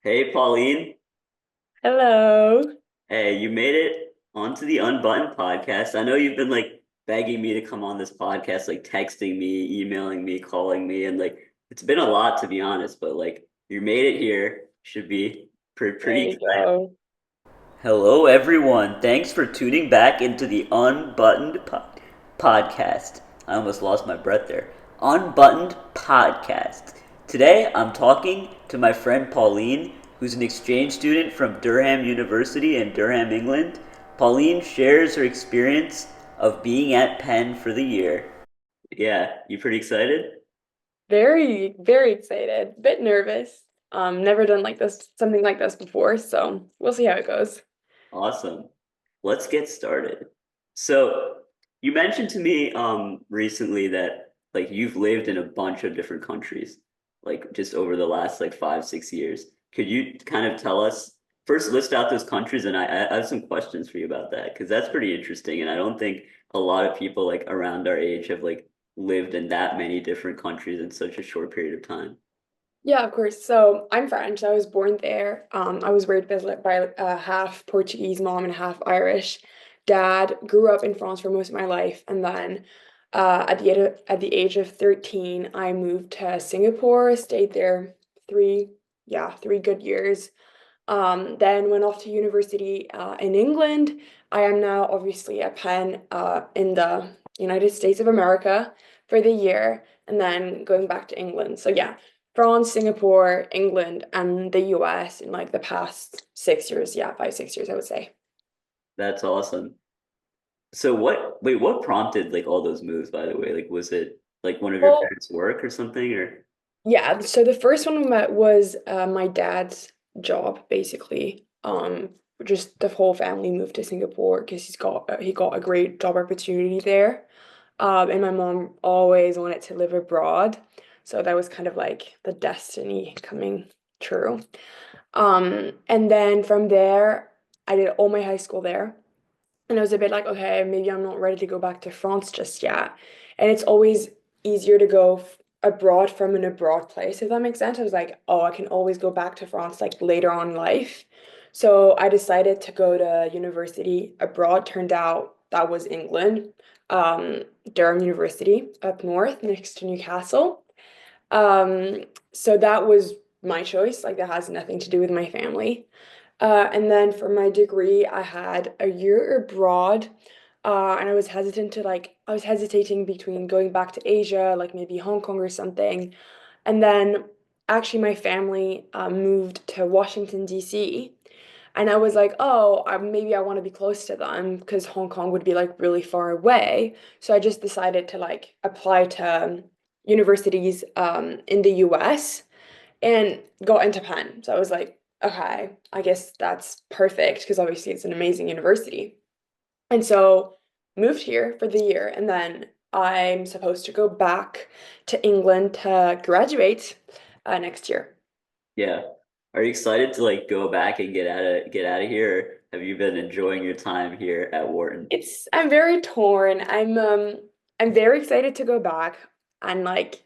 Hey, Pauline. Hello. Hey, you made it onto the Unbuttoned podcast. I know you've been like begging me to come on this podcast, like texting me, emailing me, calling me, and like it's been a lot to be honest, but like you made it here. Should be There pretty you excited. go. Hello, everyone. Thanks for tuning back into the podcast. I almost lost my breath there. Unbuttoned podcast. Today, I'm talking to my friend Pauline, who's an exchange student from Durham University in Durham, England. Pauline shares her experience of being at Penn for the year. Yeah, you pretty excited? Very, very excited. Bit nervous. Never done like this, something like this before, so we'll see how it goes. Awesome. Let's get started. So, you mentioned to me recently that like you've lived in a bunch of different countries, like just over the last like 5, 6 years. Could you kind of tell us first list out those countries and I have some questions for you about that because that's pretty interesting and I don't think a lot of people like around our age have like lived in that many different countries in such a short period of time. Yeah, of course. So I'm French. I was born there. I was raised by a half Portuguese mom and half Irish dad. Grew up in France for most of my life, and then at the age of 13, I moved to Singapore. Stayed there three, yeah, 3 good years. Then went off to university in England. I am now obviously at Penn in the United States of America for the year, and then going back to England. So yeah, France, Singapore, England, and the US in like the past 6 years. Yeah, 5, 6 years, I would say. That's awesome. So what prompted like all those moves, by the way? Like was it like one of your Well, parents' work or something or yeah, so the first one was my dad's job, basically. Just the whole family moved to Singapore because he got a great job opportunity there. And my mom always wanted to live abroad. So that was kind of like the destiny coming true. And then from there, I did all my high school there. And I was a bit like, okay, maybe I'm not ready to go back to France just yet. And it's always easier to go abroad from an abroad place, if that makes sense. I was like, oh, I can always go back to France like later on in life. So I decided to go to university abroad. Turned out that was England, um, Durham University up north next to Newcastle. So that was my choice. Like that has nothing to do with my family. And then for my degree, I had a year abroad, and I was hesitating between going back to Asia, like maybe Hong Kong or something. And then actually, my family moved to Washington, D.C. And I was like, oh, maybe I want to be close to them because Hong Kong would be like really far away. So I just decided to like apply to universities in the US and got into Penn. So I was like, okay, I guess that's perfect because obviously it's an amazing university. And so moved here for the year, and then I'm supposed to go back to England to graduate next year. yeah. Are you excited to like go back and get out of here? Or have you been enjoying your time here at Wharton? I'm very torn. I'm very excited to go back and like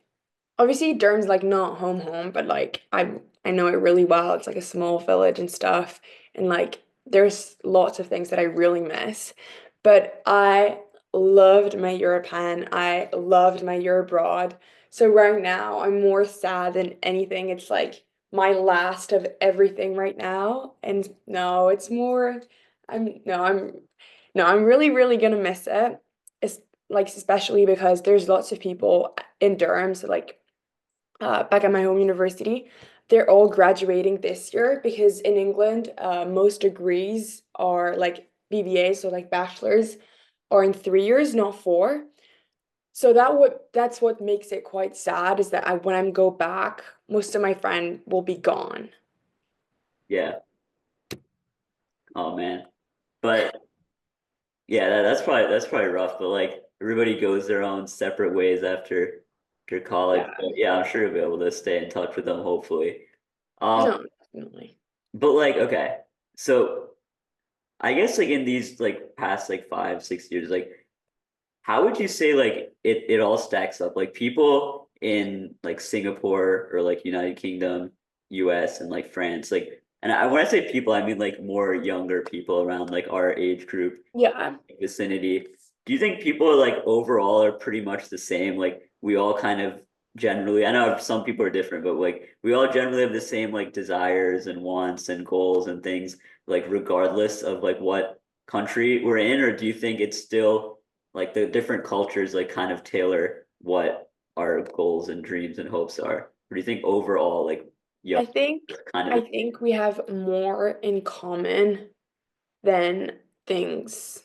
obviously Durham's like not home, but like I know it really well. It's like a small village and stuff. And like there's lots of things that I really miss. But I loved my European. I loved my year abroad. So right now I'm more sad than anything. It's like my last of everything right now. And no, it's more I'm no, I'm no, I'm really, really gonna miss it. It's like especially because there's lots of people in Durham, so like back at my home university, they're all graduating this year because in England, most degrees are like BBA, so like bachelors, are in 3 years, not four. So that's what makes it quite sad is that when I go back, most of my friend will be gone. Yeah. Oh man. But yeah, that's probably rough, but like everybody goes their own separate ways after college. Yeah. But yeah, I'm sure you'll be able to stay in touch with them hopefully. Um, No, definitely. but like okay. So I guess like in these like past like 5, 6 years, like how would you say like it all stacks up? Like people in like Singapore or like United Kingdom, US and like France, like, and when I say people, I mean like more younger people around like our age group Yeah. vicinity. Do you think people like overall are pretty much the same? Like we all kind of generally, I know some people are different, but like we all generally have the same like desires and wants and goals and things, like regardless of like what country we're in, or do you think it's still like the different cultures like kind of tailor what our goals and dreams and hopes are? Or do you think overall like young I think kind I of think we have more in common than things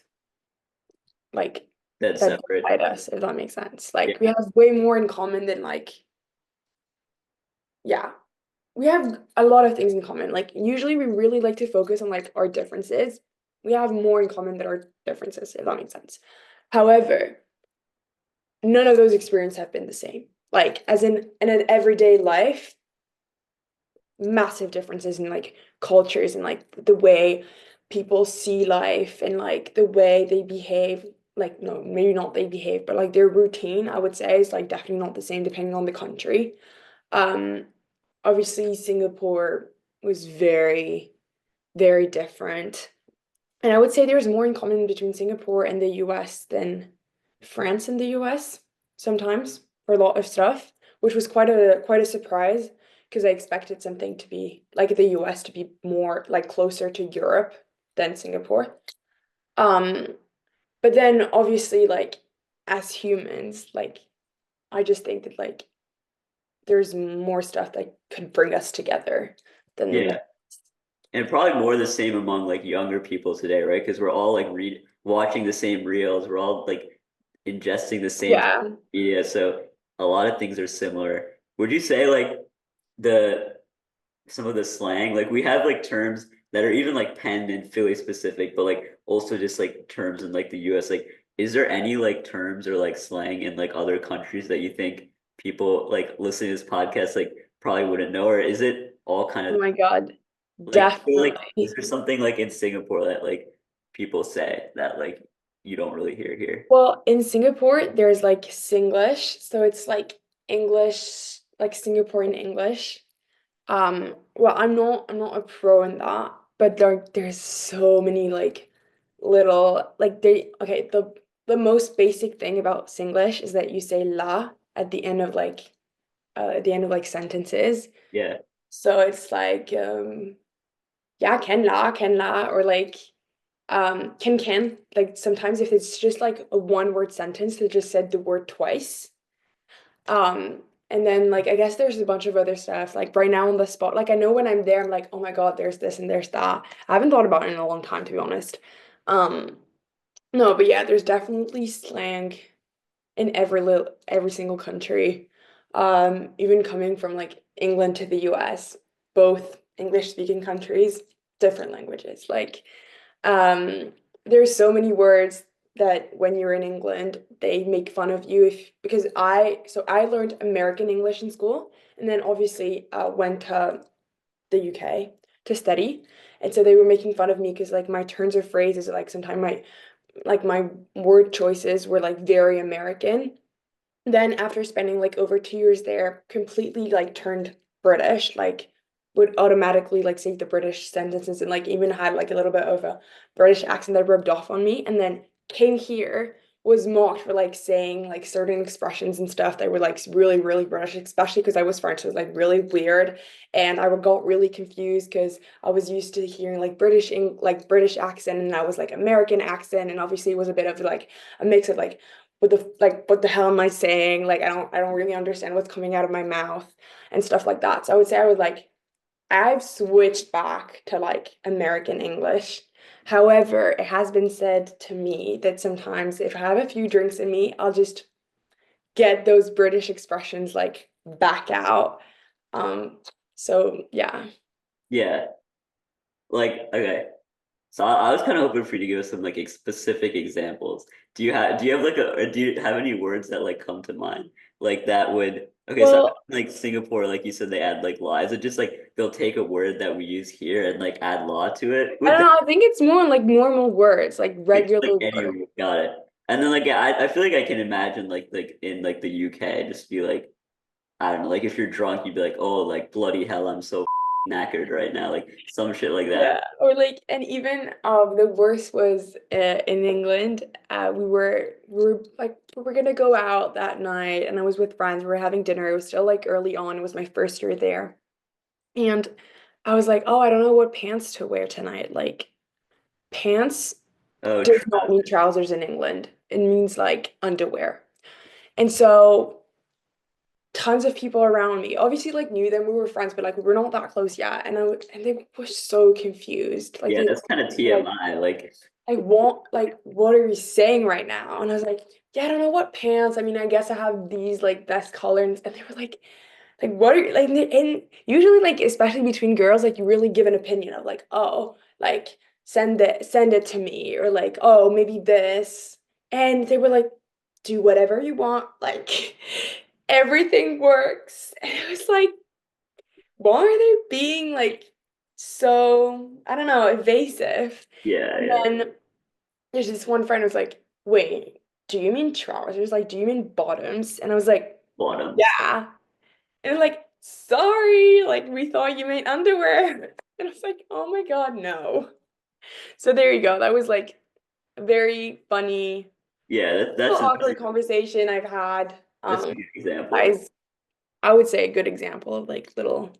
like dead that separate? divide us, if that makes sense. Like we Yeah, have way more in common than like, yeah, we have a lot of things in common. Like usually we really like to focus on like our differences. We have more in common than our differences, if that makes sense. However, none of those experiences have been the same. Like as in an everyday life, massive differences in like cultures and like the way people see life and like the way they behave. Like no, maybe not they behave, but like their routine, I would say, is like definitely not the same depending on the country. Um, Obviously Singapore was very, very different. And I would say there's more in common between Singapore and the US than France and the US sometimes for a lot of stuff, which was quite a surprise because I expected something to be like the US to be more like closer to Europe than Singapore. Um, but then obviously like as humans, like I just think that like there's more stuff that could bring us together than the yeah. And probably more the same among like younger people today, right? Because we're all like watching the same reels, we're all like ingesting the same yeah. media, so a lot of things are similar. Would you say like the some of the slang, like we have like terms that are even like Penn and Philly specific, but like also just like terms in like the US. Like, is there any like terms or like slang in like other countries that you think people like listening to this podcast like probably wouldn't know, or is it all kind Oh of my God. like I feel like is Definitely. there something like in Singapore that like people say that like you don't really hear here? Well, in Singapore, there's like Singlish, so it's like English, like Singaporean English. Well, I'm not a pro in that, but there's so many like little like they okay, the most basic thing about Singlish is that you say la at the end of like at the end of like sentences. Yeah, So it's like yeah, can la, or like can. Like sometimes if it's just like a one word sentence that just said the word twice. Um, and then like I guess there's a bunch of other stuff. Like right now on the spot, like I know when I'm there, I'm like, oh my God, there's this and there's that. I haven't thought about it in a long time, to be honest. Um, no, but yeah, there's definitely slang in every single country. Even coming from like England to the US, both English speaking countries, different languages. Like um, there's so many words that when you're in England, they make fun of you if because I learned American English in school and then obviously went to the UK to study. And so they were making fun of me because like my turns of phrases, like sometimes my word choices were like very American. Then after spending like over 2 years there, completely like turned British, like would automatically like say the British sentences and like even had like a little bit of a British accent that rubbed off on me. And then came here, was mocked for like saying like certain expressions and stuff that were like really, really British, especially because I was French, so it was like really weird. And I got really confused because I was used to hearing like British accent and I was like American accent. And obviously it was a bit of like a mix of like what the hell am I saying? Like I don't really understand what's coming out of my mouth and stuff like that. So I would say I've switched back to like American English. However, it has been said to me that sometimes if I have a few drinks in me, I'll just get those British expressions like back out. Um, so yeah. yeah. Like okay. So I was kind of hoping for you to give us some like specific examples. Do you have like a or do you have any words that like come to mind like that would okay? So Well, like Singapore, like you said, they add like law. Is it just like they'll take a word that we use here and like add law to it? I Would don't that know, I think it's more like normal words, like it's like regular words. any got it? And then like yeah, I feel like I can imagine like in like the UK just be like I don't know, like if you're drunk, you'd be like, oh, like bloody hell, I'm so knackered right now, like some shit like that. Yeah, or like, and even the worst was in England. We were like we were gonna go out that night, and I was with friends. We were having dinner. It was still like early on. It was my first year there, and I was like, oh, I don't know what pants to wear tonight. Like, pants Oh, does not mean trousers in England. It means like underwear. And so tons of people around me obviously like knew them. We were friends, but like we were not that close yet. And they were so confused. Like yeah, they that's kind of like TMI. Like, I want like what are you saying right now? And I was like, yeah, I don't know what pants. I mean, I guess I have these like best colors. And they were like what are you like and usually like especially between girls, like you really give an opinion of like, oh, like send it to me or like, oh, maybe this. And they were like, do whatever you want, like everything works. And it was like, why are they being like so, I don't know, evasive? yeah, And yeah, then there's this one friend who's like, wait, do you mean trousers? Like, do you mean bottoms? And I was like, bottoms. yeah. And like, sorry, like we thought you meant underwear. And I was like, oh my God, no. So there you go. That was like a very funny, Yeah, little awkward conversation I've had. that's a good example. I I would say a good example of like little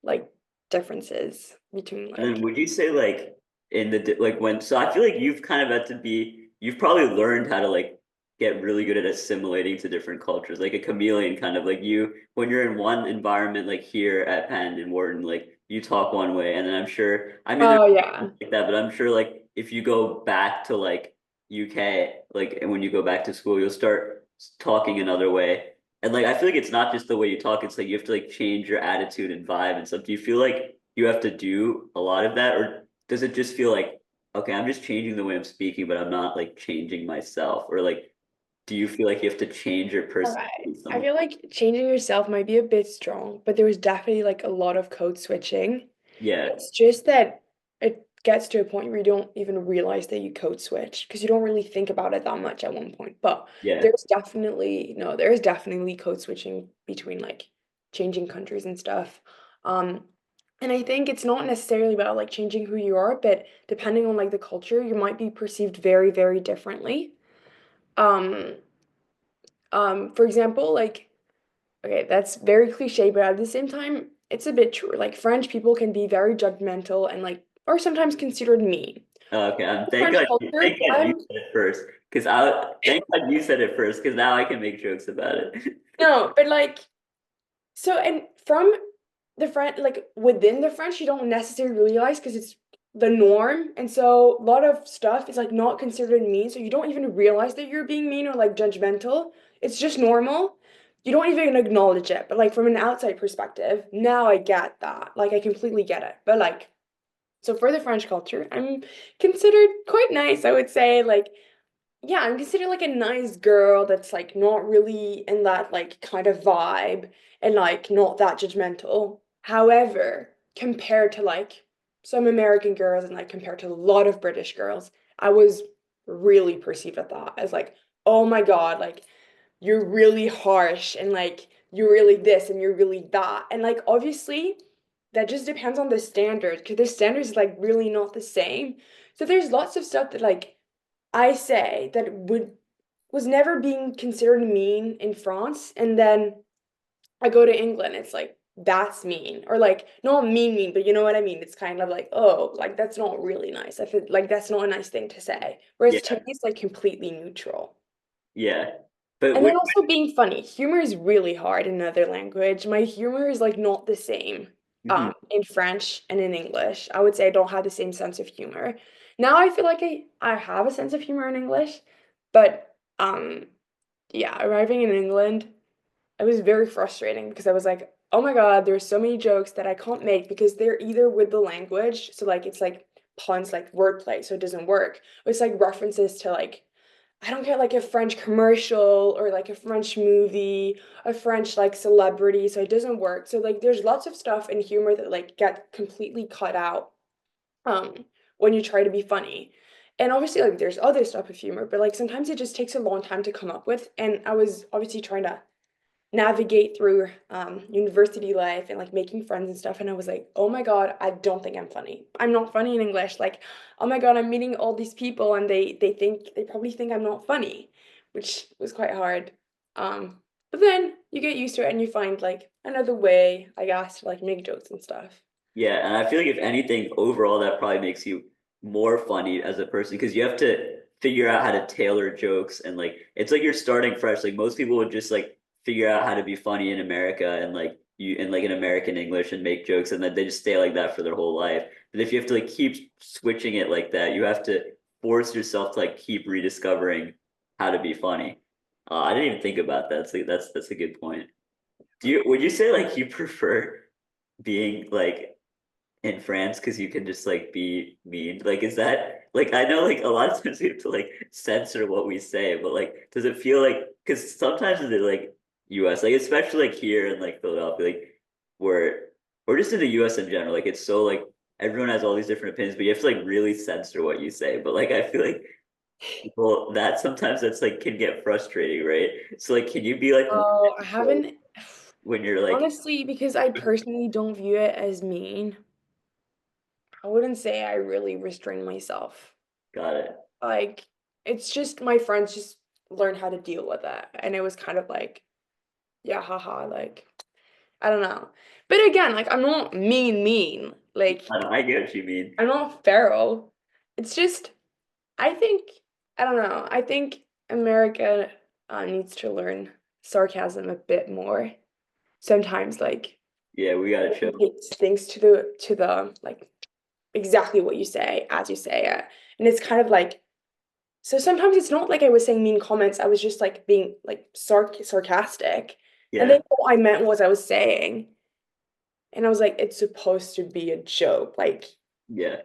like differences between And then like would you say like in the like when so I feel like you've kind of had to be you've probably learned how to like get really good at assimilating to different cultures, like a chameleon kind of like you when you're in one environment like here at Penn and Wharton, like you talk one way, and then I'm sure I mean there's oh yeah. like that, but I'm sure like if you go back to like UK, like and when you go back to school, you'll start talking another way. And like I feel like it's not just the way you talk, it's like you have to like change your attitude and vibe and stuff. Do you feel like you have to do a lot of that, or does it just feel like, okay, I'm just changing the way I'm speaking, but I'm not like changing myself? Or like, do you feel like you have to change your Okay. personality I some? feel like changing yourself might be a bit strong, but there was definitely like a lot of code switching. Yeah, It's just that it gets to a point where you don't even realize that you code switch because you don't really think about it that much at one point. But yeah, there's definitely code switching between like changing countries and stuff. Um, and I think it's not necessarily about like changing who you are, but depending on like the culture, you might be perceived very, very differently. Um, for example, like, okay, that's very cliche, but at the same time, it's a bit true. Like French people can be very judgmental and like are sometimes considered mean. okay. Thank French God, culture, thank God you said it first, because I thank God you said it first, because now I can make jokes about it. no, but like so and from the French like within the French, you don't necessarily realize because it's the norm. And so a lot of stuff is like not considered mean. So you don't even realize that you're being mean or like judgmental. It's just normal. You don't even acknowledge it. But like from an outside perspective, now I get that. Like I completely get it. But like so for the French culture, I'm considered quite nice, I would say. Like, yeah, I'm considered like a nice girl that's like not really in that like kind of vibe and like not that judgmental. However, compared to like some American girls and like compared to a lot of British girls, I was really perceived at that as like, oh my God, like you're really harsh and like you're really this and you're really that. And like obviously that just depends on the standard because the standard is like really not the same. So there's lots of stuff that like I say that would was never being considered mean in France, and then I go to England, it's like that's mean, or like not mean, but you know what I mean. It's kind of like, oh, like that's not really nice. I feel like that's not a nice thing to say. Whereas to Yeah, me, it's like completely neutral. yeah. But And then which, also being funny. Humor is really hard in another language. My humor is like not the same mhm. in French and in English. I would say I don't have the same sense of humor. Now I feel like I have a sense of humor in English, but yeah, arriving in England, it was very frustrating because I was like, oh my God, there's so many jokes that I can't make because they're either with the language, so like it's like puns, like wordplay, so it doesn't work. Or it's like references to like I don't get like a French commercial or like a French movie, a French like celebrity, so it doesn't work. So like there's lots of stuff in humor that like get completely cut out um when you try to be funny. And obviously like there's other stuff of humor, but like sometimes it just takes a long time to come up with. And I was obviously trying to navigate through university life and like making friends and stuff. And I was like, oh my God, I don't think I'm funny. I'm not funny in English. Like, oh my God, I'm meeting all these people and they probably think I'm not funny, which was quite hard. But then you get used to it and you find like another way, I guess, to like make jokes and stuff. Yeah, and I feel like if anything, overall, that probably makes you more funny as a person because you have to figure out how to tailor jokes and like it's like you're starting fresh. Like most people would just like figure out how to be funny in America and like you in like an American English and make jokes and then they just stay like that for their whole life. But if you have to like keep switching it like that, you have to force yourself to like keep rediscovering how to be funny. I didn't even think about that. So that's a good point. Do you would you say like you prefer being like in France because you can just like be mean? Like, is that like I know like a lot of times we have to like censor what we say, but like, does it feel like because sometimes in the like U.S. like especially like here in like Philadelphia, like where or just in the U.S. in general, like it's so like everyone has all these different opinions, but you have to like really censor what you say. But like I feel like people that sometimes that's like can get frustrating, right? So like, can you be like more Oh, I haven't when you're like, honestly because I personally don't view it as mean. I wouldn't say I really restrain myself. got it? Like, it's just my friends just learned how to deal with that. And it was kind of like, yeah, haha, like, I don't know. But again, like, I'm not mean. Like, I get what you mean. I'm not feral. It's just, I think, I don't know. I think America needs to learn sarcasm a bit more. Sometimes, like, Yeah, we gotta it chill. takes things to the, like, exactly what you say as you say it. And it's kind of like, so sometimes it's not like I was saying mean comments. I was just like being like sarcastic. And Yeah, then what I meant was I was saying, and I was like, it's supposed to be a joke. Like, yeah.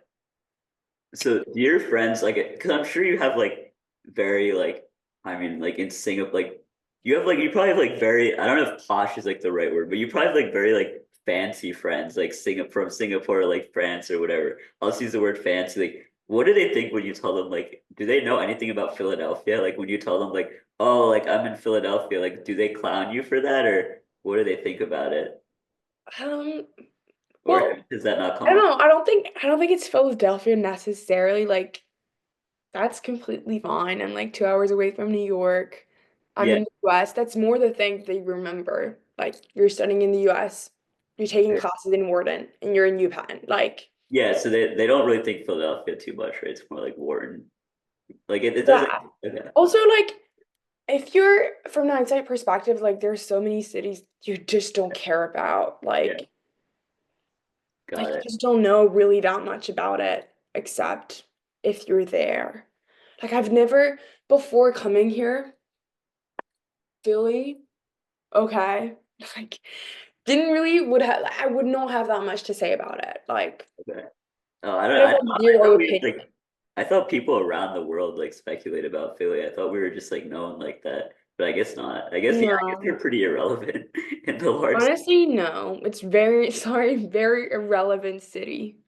So do your friends like it? Because I'm sure you have like very like I mean like in Singapore like you have like you probably have like very I don't know if posh is like the right word, but you probably have like very like fancy friends like Singapore from Singapore or like France or whatever. I'll just use the word fancy. Like, what do they think when you tell them like do they know anything about Philadelphia? Like when you tell them like oh like I'm in Philadelphia, like do they clown you for that or what do they think about it? um, Or well, does that not I come don't up? know. I don't think it's Philadelphia necessarily. Like, that's completely fine. I'm like 2 hours away from New York. I'm Yeah. in the US. That's more the thing they remember. Like, you're studying in the US, you're taking classes in Wharton, and you're in UPenn. Like, Yeah, so they don't really think Philadelphia too much, right? It's more like Wharton. Like it doesn't. yeah. Okay. Also, like, if you're from the hindsight perspective, like there's so many cities you just don't care about. Yeah, Like got you it. just don't know really that much about it, except if you're there. Like I've never before coming here, Philly, okay, like didn't really would have I would not have that much to say about it. Like Okay. Oh, I don't. I have I zero thought we opinion. like. I thought people around the world like speculate about Philly. I thought we were just like known like that, but I guess not. I guess yeah. I guess No. you're pretty irrelevant in the large. Honestly, no. It's very, sorry, very irrelevant city.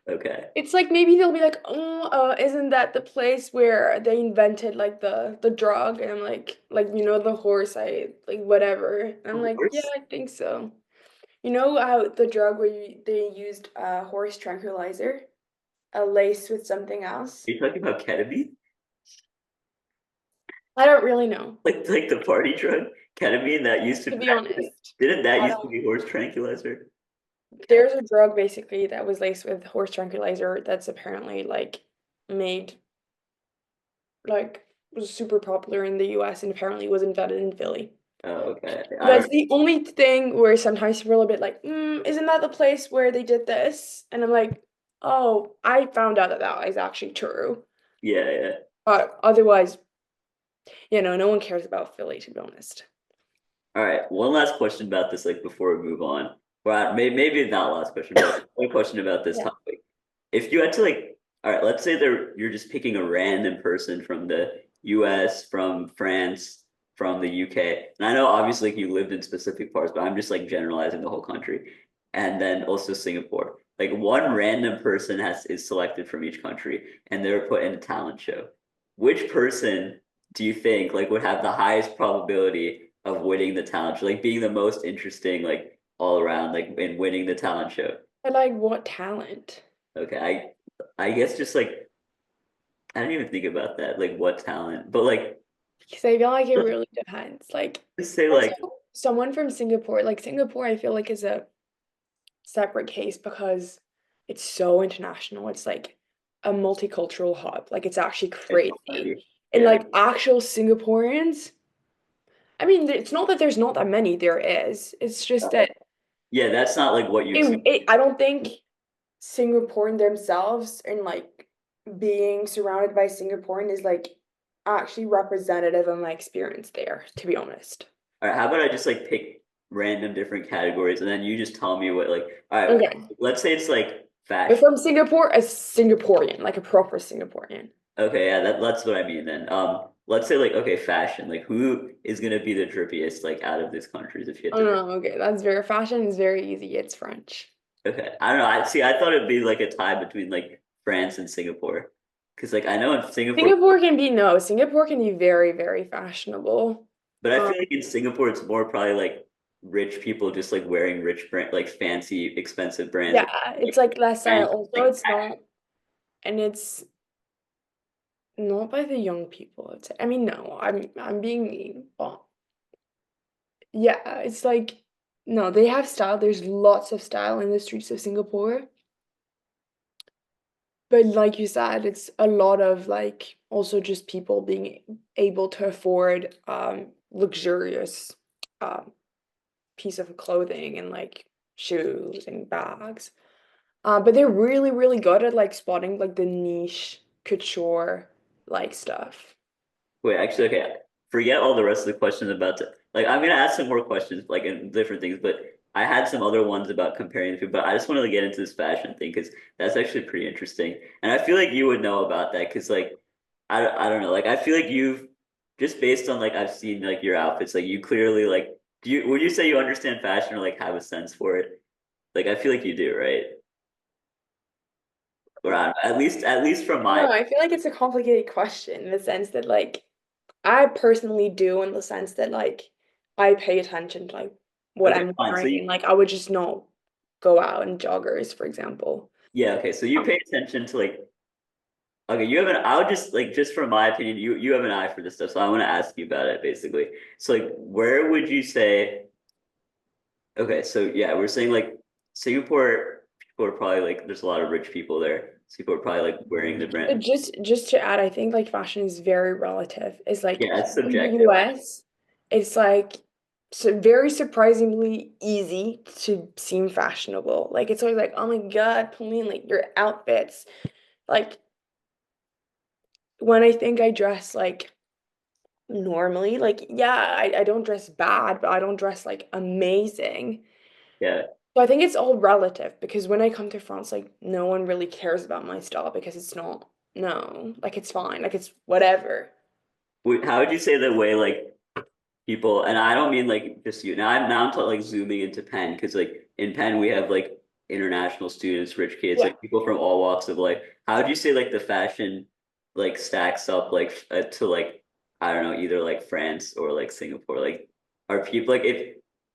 Okay. It's like maybe they'll be like, "Oh, isn't that the place where they invented like the drug?" And I'm like the horse, I like whatever. And I'm Of like, "Yeah, course. I think so." You know how the drug where they used horse tranquilizer, laced with something else? Are you talking about ketamine? I don't really know, Like the party drug, ketamine that used to to be honest. didn't that I used to don't. be horse tranquilizer? There's a drug basically that was laced with horse tranquilizer that's apparently like made like was super popular in the US and apparently was invented in Philly. Oh, okay. That's the only thing where sometimes people are a bit like, isn't that the place where they did this? And I'm like, oh, I found out that that is actually true. Yeah, yeah. But otherwise, no one cares about Philly, to be honest. All right, one last question about this, like before we move on. Well, maybe not last question, but like, one question about this Yeah. topic. If you had to like, all right, let's say you're just picking a random person from the U.S., from France, from the UK, and I know obviously like, you lived in specific parts, but I'm just like generalizing the whole country, and then also Singapore. Like one random person is selected from each country, and they're put in a talent show. Which person do you think like would have the highest probability of winning the talent show, like being the most interesting, like all around, like in winning the talent show. But like what talent? Okay, I guess just like I didn't even think about that, like what talent, but like Because I feel like it let's really depends. Like just say also like someone from Singapore, like Singapore, I feel like is a separate case because it's so international. It's like a multicultural hub. Like it's actually a crazy. party. And Yeah, like actual Singaporeans, I mean, it's not that there's not that many, there is. It's just that yeah, that's not like what you expect. I don't think Singaporean themselves and like being surrounded by Singaporean is like actually representative of my experience there, to be honest. All right, how about I just like pick random different categories and then you just tell me what like all right, Okay. let's say it's like But fashion. from Singapore, a Singaporean, like a proper Singaporean. Okay, yeah, that's what I mean then. Let's say like okay, fashion. Like who is gonna be the drippiest like out of these countries if you had Oh to pick? no, okay, that's very fashion is very easy. It's French. Okay, I don't know. I see. I thought it'd be like a tie between like France and Singapore, because like I know in Singapore, Singapore can be very, very fashionable. but I Um, feel like in Singapore it's more probably like rich people just like wearing rich brand, like fancy, expensive brands, yeah, like it's like less style. France, Also, like it's not, and it's not by the young people. I'd say. I mean, no, I'm being mean, but yeah, it's like no, they have style. There's lots of style in the streets of Singapore. But like you said, it's a lot of like also just people being able to afford luxurious um piece of clothing and like shoes and bags. But they're really, really good at like spotting like the niche couture like stuff. wait, actually, okay. Forget all the rest of the questions about the like. I'm gonna ask some more questions like in different things, but I had some other ones about comparing the two. But I just wanted to get into this fashion thing because that's actually pretty interesting, and I feel like you would know about that because like I don't know, like I feel like you've just based on like I've seen like your outfits, like you clearly like do you would you say you understand fashion or like have a sense for it? Like I feel like you do, right? Or I don't know, at least from I don't my know, I feel like it's a complicated question in the sense that like I personally do in the sense that like I pay attention to like what okay, I'm fine. So wearing you and like I would just not go out in joggers, for example. yeah, okay. So you Um, pay attention to like okay, you have an. I would just like just from my opinion, you have an eye for this stuff, so I want to ask you about it basically. So like, where would you say? Okay, so yeah, we're saying like Singapore people are probably like there's a lot of rich people there. So people are probably like wearing the but brand. just to add, I think like fashion is very relative. It's like Yeah, it's in the subjective. US, it's like so very surprisingly easy to seem fashionable. Like it's always like, oh my God, Pauline, like your outfits. Like when I think I dress like normally, like yeah, I don't dress bad, but I don't dress like amazing. Yeah. So I think it's all relative because when I come to France, like no one really cares about my style because it's not, no, like it's fine, like it's whatever. How would you say the way like people, and I don't mean like just you. Now I'm like zooming into Penn because like in Penn we have like international students, rich kids, Yeah. like people from all walks of life. How would you say like the fashion like stacks up like to like I don't know either like France or like Singapore? Like are people like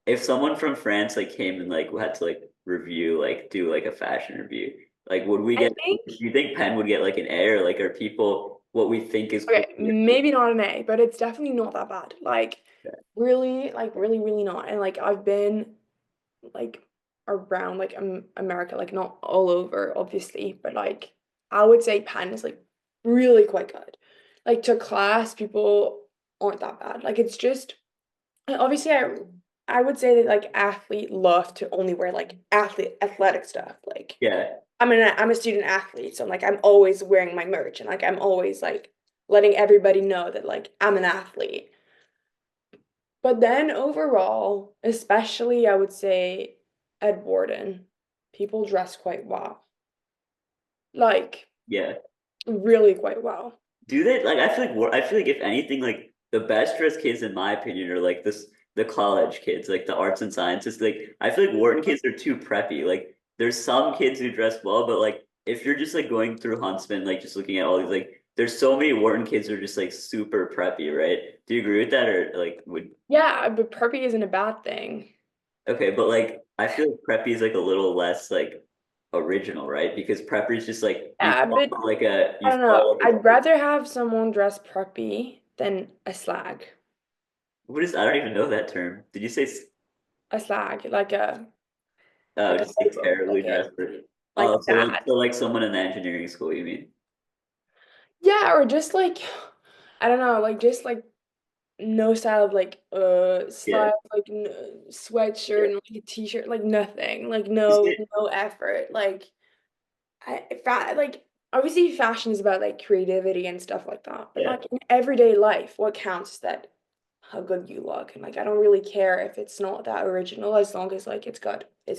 if someone from France like came and like had to like review like do like a fashion review, like would we I get? think, Do you think Penn would get like an A or like are people what we think is cool? okay, maybe not an A, but it's definitely not that bad. Like really, really not. And like I've been like around like America, like not all over, obviously, but like I would say Penn is like really quite good. Like to class, people aren't that bad. Like it's just obviously I would say that like athlete love to only wear like athletic stuff. Like Yeah. I'm a student athlete, so like I'm always wearing my merch and like I'm always like letting everybody know that like I'm an athlete. But then overall, especially I would say at Warden, people dress quite well. Like Yeah. really quite well. Do they like? I feel like if anything, like the best dressed kids, in my opinion, are like this the college kids, like the arts and sciences. Like I feel like Wharton kids are too preppy. Like there's some kids who dress well, but like if you're just like going through Huntsman, like just looking at all these, like there's so many Wharton kids who are just like super preppy, right? Do you agree with that, or like would Yeah, but preppy isn't a bad thing. okay, but like I feel like preppy is like a little less like original, right? Because preppy is just like Yeah, but you I don't know. follow like I'd rather have someone dress preppy than a slag. what is I don't even know that term. Did you say A slag, like a just like hobo, terribly dressed for oh like bad. so like someone in the engineering school, you mean? Yeah, or just like I don't know, like just like no style of like Yeah. style like n sweatshirt Yeah. and like a t-shirt, like nothing, like You no see, no effort. Like obviously fashion is about like creativity and stuff like that, but yeah. like in everyday life, what counts is that how good you look. And like I don't really care if it's not that original as long as like it's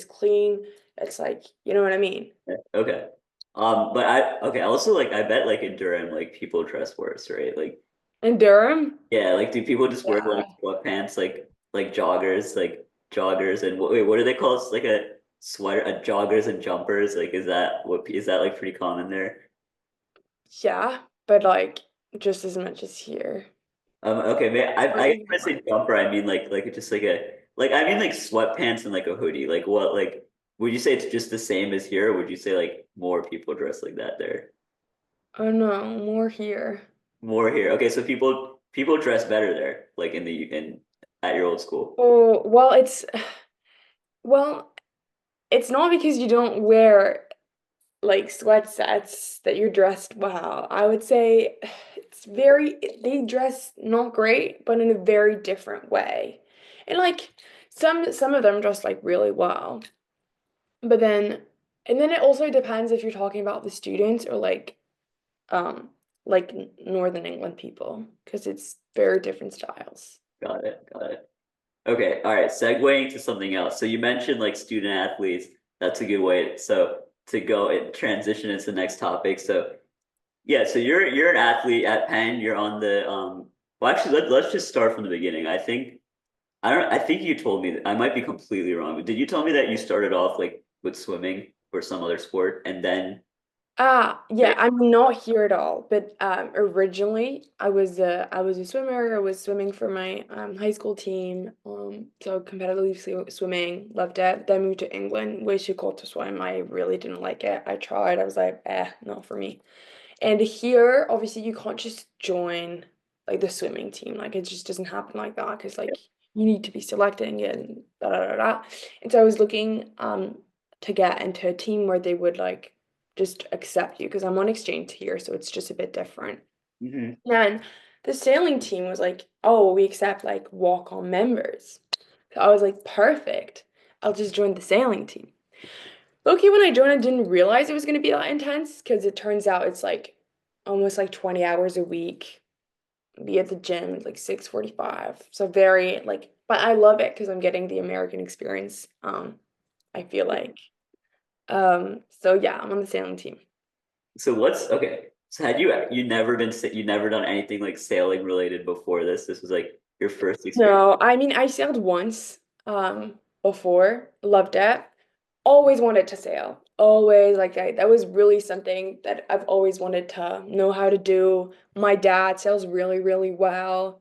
clean, it's like you know what I mean. Yeah. Okay. But I okay, also like I bet like in Durham like people dress worse, right? Like In Durham, yeah, like do people just wear like yeah. sweatpants like joggers and wait, what do they call it? It's like a sweater, a joggers and jumpers. Like is that like pretty common there? Yeah, but like just as much as here. Okay, man, Or I guess even when I more. say jumper, I mean like just like a like I mean like sweatpants and like a hoodie. Like what like would you say it's just the same as here, or would you say like more people dress like that there? Oh no, more here. More here. Okay, so people dress better there, like in at your old school. Oh, well, it's not because you don't wear like sweat sets that you're dressed well. I would say they dress not great, but in a very different way. And like some of them dress like really well. But then and then it also depends if you're talking about the students or um like Northern England people because it's very different styles. Got it. Got it. Okay. All right. Segueing to something else. So you mentioned like student athletes. That's a good way. So to go and transition into the next topic. So yeah. So you're an athlete at Penn. You're on the Well, actually, let's just start from the beginning. I don't. I think you told me that I might be completely wrong, but did you tell me that you started off like with swimming or some other sport, and then Ah, right? yeah, I'm not here at all. But originally, I was a swimmer. I was swimming for my high school team. So competitively swimming, loved it. Then moved to England, way too cold to swim. I really didn't like it. I tried. I was like, not for me. And here, obviously, you can't just join like the swimming team. Like it just doesn't happen like that because like you need to be selecting and da da da da. And so I was looking to get into a team where they would like just accept you because I'm on exchange here, so it's just a bit different. Hmm. And the sailing team was like, "Oh, we accept like walk-on members." So I was like, "Perfect. I'll just join the sailing team." Okay, when I joined, I didn't realize it was going to be that intense because it turns out it's like almost like 20 hours a week. Be at the gym at like 6:45. So very like, but I love it because I'm getting the American experience. I feel like. So yeah, I'm on the sailing team. So what's okay? So had you never you never done anything like sailing related before this? This was like your first experience. No, I mean I sailed once before, loved it. Always wanted to sail. Always like that was really something that I've always wanted to know how to do. My dad sails really, really well.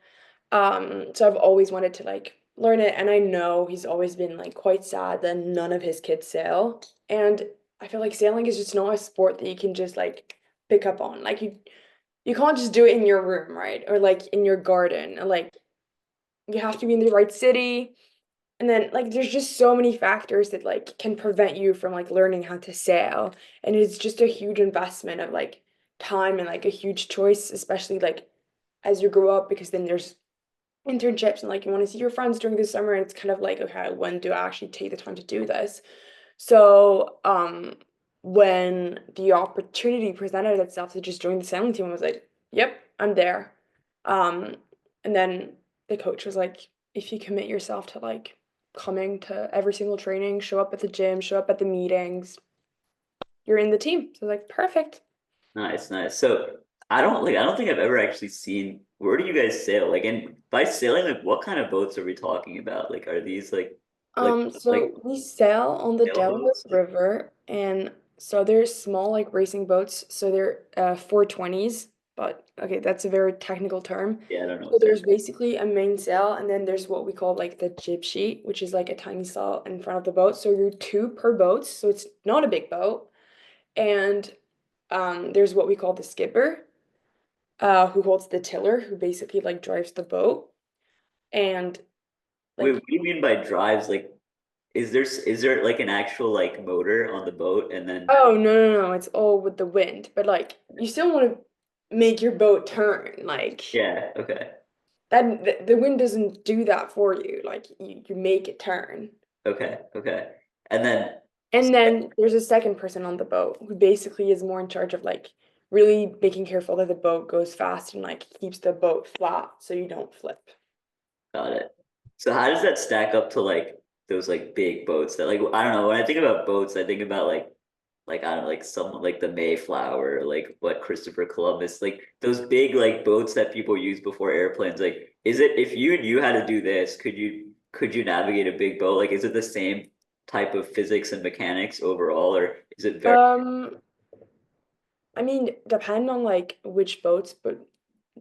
So I've always wanted to like learn it and I know he's always been like quite sad that none of his kids sail. And I feel like sailing is just not a sport that you can just like pick up on. Like you can't just do it in your room, right? Or like in your garden. Like you have to be in the right city. And then like there's just so many factors that like can prevent you from like learning how to sail. And it's just a huge investment of like time and like a huge choice, especially like as you grow up, because then there's internships and like you want to see your friends during the summer and it's kind of like, okay, when do I actually take the time to do this? So, when the opportunity presented itself to just join the sailing team, I was like, yep, I'm there. Um, and then the coach was like, if you commit yourself to like coming to every single training, show up at the gym, show up at the meetings, you're in the team. So I was like, perfect. Nice, nice. So I don't think I've ever actually seen where do you guys sail? Like and by sailing, like what kind of boats are we talking about? Like are these like So we sail on the Delaware sailboats? River, and so there's small like racing boats. So they're 420s. but okay, that's a very technical term. Yeah, I don't know So what that. there's basically a mainsail, and then there's what we call like the jib sheet, which is like a tiny sail in front of the boat. So you're two per boat, so it's not a big boat. And there's what we call the skipper, who holds the tiller, who basically like drives the boat. And Wait, what like, do you mean by drives? Like, is there like an actual like motor on the boat and then oh no, it's all with the wind, but like you still want to make your boat turn. Like yeah, okay. that, the wind doesn't do that for you. Like you make it turn. Okay, okay. And then And then there's a second person on the boat who basically is more in charge of like really making careful that the boat goes fast and like keeps the boat flat so you don't flip. got it. So how does that stack up to like those like big boats that like I don't know, when I think about boats, I think about like I don't know, like someone like the Mayflower, like what Christopher Columbus, like those big like boats that people use before airplanes. Like, is it if you had to do this, could you navigate a big boat? Like, is it the same type of physics and mechanics overall, or is it very Um, I mean, depending on like which boats, but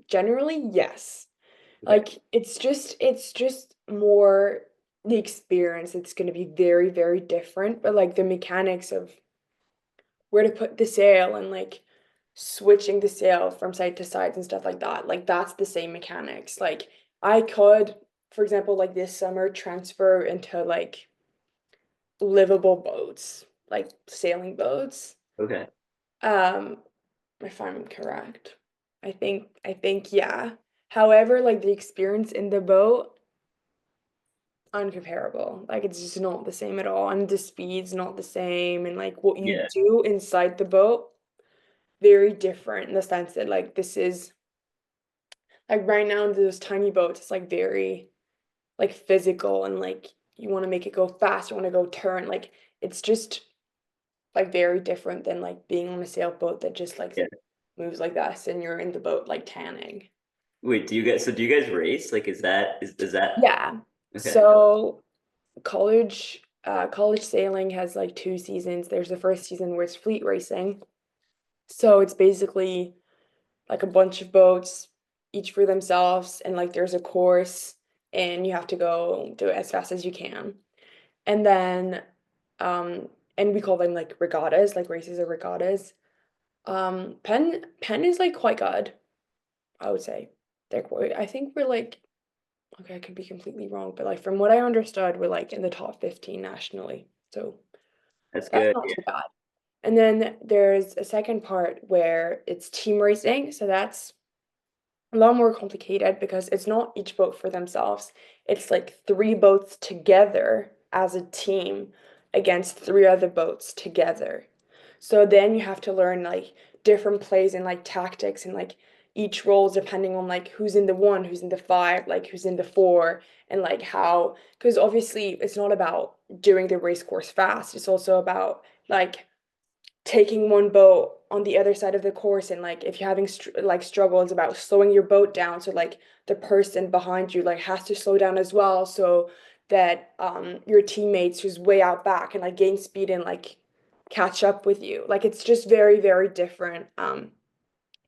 generally, yes. okay? Like it's just more the experience. It's going to be very, very different, but like the mechanics of where to put the sail and like switching the sail from side to side and stuff like that. Like that's the same mechanics. Like I could, for example, like this summer transfer into like livable boats, like sailing boats. Okay. Um, if I'm correct. I think yeah. However, like the experience in the boat, uncomparable. Like it's just not the same at all. And the speed's not the same. And like what you Yeah. do inside the boat, very different in the sense that like this is like right now those tiny boats, it's like very like physical and like you want to make it go fast, you want to go turn. Like it's just like very different than like being on a sailboat that just like Yeah. moves like this and you're in the boat like tanning. Wait, do you guys race? Like, is that Yeah. okay? So college sailing has like two seasons. There's the first season where it's fleet racing. So it's basically like a bunch of boats, each for themselves, and like there's a course and you have to go do it as fast as you can. And then um and we call them like regattas, like races of regattas. Penn is like quite good, I would say. They're quite, I think we're like okay, I could be completely wrong, but like from what I understood, we're like in the top 15 nationally. So That's that's good. not Yeah. too bad. And then there's a second part where it's team racing. So that's a lot more complicated because it's not each boat for themselves. It's like three boats together as a team against three other boats together. So then you have to learn like different plays and like tactics and like each roles depending on like who's in the one, who's in the five, like who's in the four, and like how, because obviously it's not about doing the race course fast. It's also about like taking one boat on the other side of the course and like if you're having like struggles about slowing your boat down so like the person behind you like has to slow down as well so that your teammates who's way out back and like gain speed and like catch up with you. Like it's just very, very different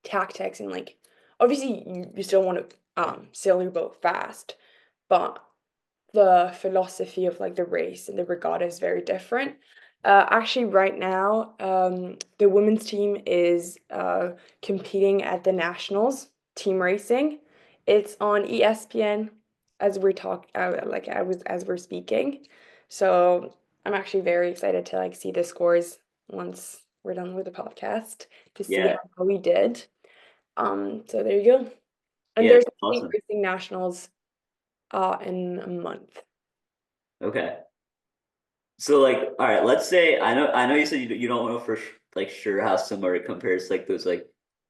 tactics and like obviously you still want to sail your boat fast, but the philosophy of like the race and the regatta is very different. Actually, right now, the women's team is competing at the nationals team racing. It's on ESPN as we're like I was as we're speaking. So I'm actually very excited to like see the scores once we're done with the podcast to see Yeah. how we did. So there you go. And Yeah. there's fleet Awesome. racing nationals in a month. Okay. So like, all right, let's say I know you said you don't know for like sure how similar it compares to like those like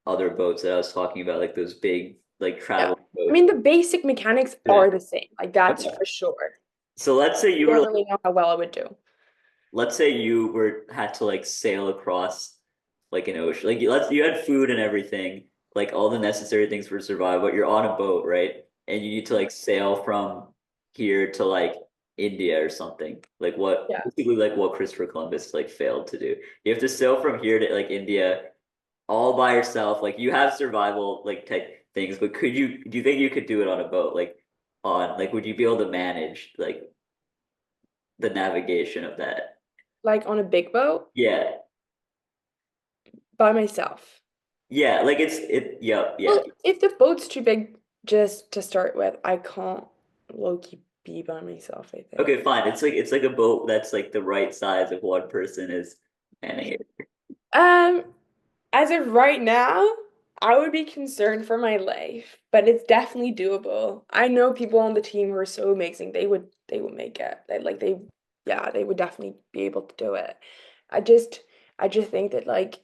other boats that I was talking about, like those big like Yeah. travel I boats. mean, the basic mechanics Okay. are the same. Like that's Okay. for sure. So let's say you I were don't like, really know how well it would do. let's say you were had to like sail across like an ocean. Like you had food and everything, like all the necessary things for survival, but you're on a boat, right? And you need to like sail from here to like India or something. Like what Yeah. basically like what Christopher Columbus like failed to do. You have to sail from here to like India all by yourself. Like you have survival like type things, but do you think you could do it on a boat? Like would you be able to manage like the navigation of that? Like on a big boat Yeah. by myself. Yeah, like yeah. Well, if the boat's too big just to start with, I can't low-key be by myself, I think. Okay, fine. It's like a boat that's like the right size if one person is manning it. Um, as of right now, I would be concerned for my life, but it's definitely doable. I know people on the team who are so amazing. They would make it. Yeah, they would definitely be able to do it. I just I just think that like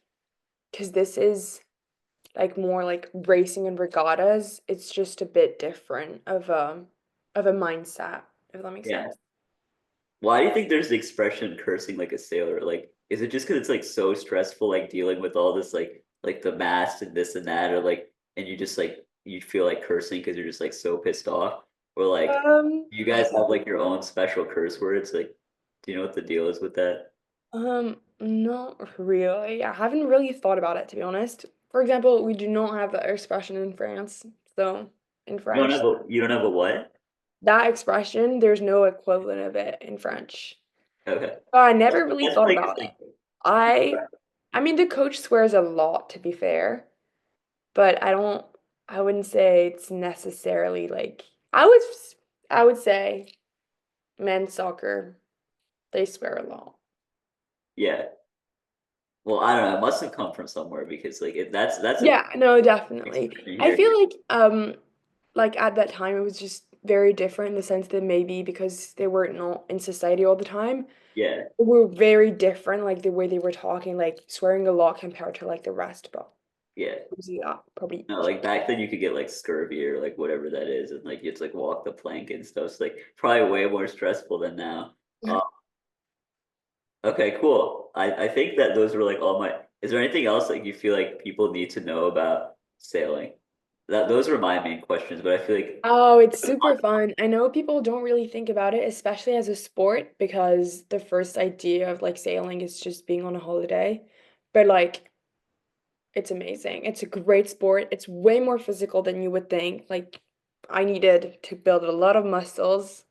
because this is like more like racing and regattas, it's just a bit different of a mindset, if that makes Yeah. sense. Why do you think there's the expression cursing like a sailor? Like, is it just because it's like so stressful, like dealing with all this, like the mast and this and that, or like, and you just like you feel like cursing because you're just like so pissed off, or like, you guys have like your own special curse words? Like, do you know what the deal is with that? Not really. I haven't really thought about it, to be honest. For example, we do not have that expression in France. So in French, You don't have a what? that expression, there's no equivalent of it in French. Okay, So I never really that's thought like about it. I I mean the coach swears a lot, to be fair, but I wouldn't say it's necessarily like I would say men's soccer, they swear a lot. yeah. Well, I don't know. It must have come from somewhere because that's a Yeah, no, definitely. expression I here. feel like at that time it was just very different in the sense that maybe because they were not in society all the time, Yeah, they were very different, like the way they were talking, like swearing a lot compared to like the rest, but yeah. yeah, probably No, like back then you could get like scurvy or like whatever that is, and like you had to like walk the plank and stuff. It's like probably way more stressful than now. Uh, okay, cool. I think that those were like all my. Is there anything else like you feel like people need to know about sailing? That those were my main questions, but I feel like Oh, it's super fun. I know people don't really think about it, especially as a sport, because the first idea of like sailing is just being on a holiday. But like it's amazing. It's a great sport. It's way more physical than you would think. Like I needed to build a lot of muscles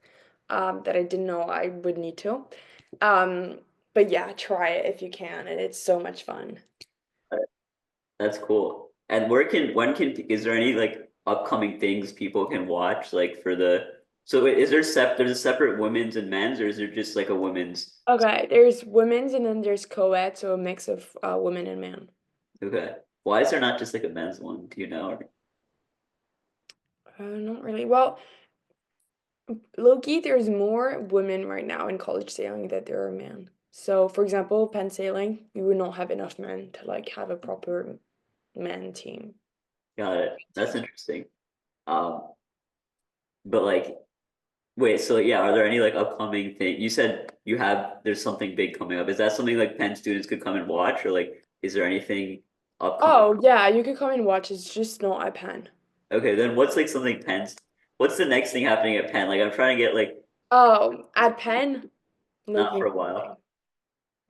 that I didn't know I would need to. Um, but yeah, try it if you can, and it's so much fun. that's cool. And when can is there any like upcoming things people can watch like for the so wait, is there there's a separate women's and men's or is there just like a women's? Okay, there's women's and then there's co-ed, so a mix of women and men. Okay. Why is there not just like a men's one? Do you know? Not really. Well, low-key, there's more women right now in college sailing than there are men. So, for example, Penn sailing, we would not have enough men to like have a proper men team. Got it. That's interesting. Um, but like, wait, so yeah, are there any like upcoming thing? You said there's something big coming up. Is that something like Penn students could come and watch, or like, is there anything upcoming? Oh, yeah, you could come and watch. It's just not at Penn. Okay, then what's like something what's the next thing happening at Penn? Like, I'm trying to get like Oh, at Penn, not for looking a nothing. while.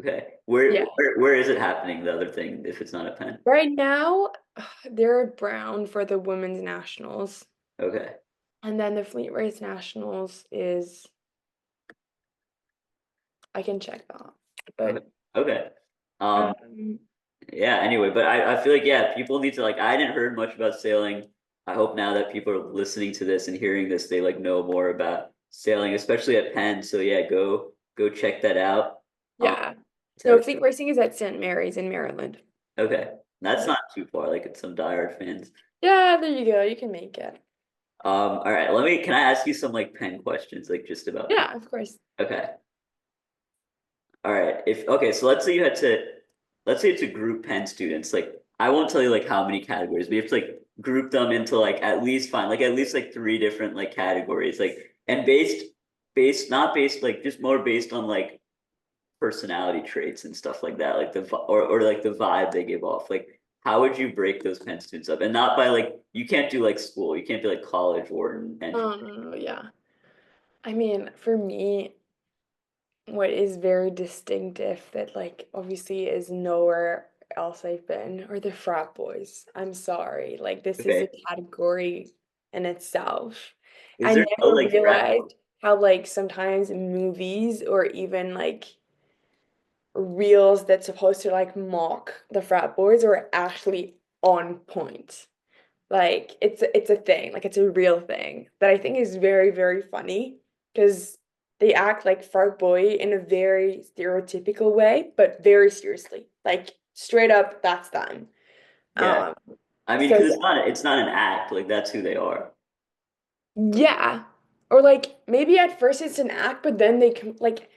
Okay, Yeah. where is it happening? The other thing, if it's not at Penn. Right now, they're at Brown for the women's nationals. Okay, And then the Fleet Race Nationals is, I can check that. okay, But okay. Um, um, Yeah, anyway, but I feel like yeah, people need to like I didn't heard much about sailing. I hope now that people are listening to this and hearing this, they like know more about sailing, especially at Penn. So yeah, go check that out. Um, yeah. No, so, Fleet Racing is at St. Mary's in Maryland. okay, that's Yeah. not too far. Like it's some diehard fans. Yeah, there you go. You can make it. All right, can I ask you some like Penn questions, like just about Penn? Yeah, of course. Okay, all right. If okay, so let's say it's a group Penn students. Like I won't tell you like how many categories, but you have to like group them into like at least like three different like categories. Like and based not based like just more based on like personality traits and stuff like that. Like or like the vibe they give off. Like how would you break those Penn students up? And not by like you can't do like school. You can't be like college or engineering. No, yeah. I mean, for me, what is very distinctive that like obviously is nowhere. else I've been, or the frat boys. I'm sorry. Like this is a Okay. category in itself. Is I there no never like frat? realized how like sometimes movies or even like reels that's supposed to like mock the frat boys are actually on point. Like it's a thing, like it's a real thing that I think is very, very funny because they act like frat boy in a very stereotypical way, but very seriously. Like straight up, that's them. Yeah. Um, I mean, so because it's not an act. Like that's who they are. yeah. Or like maybe at first it's an act, but then like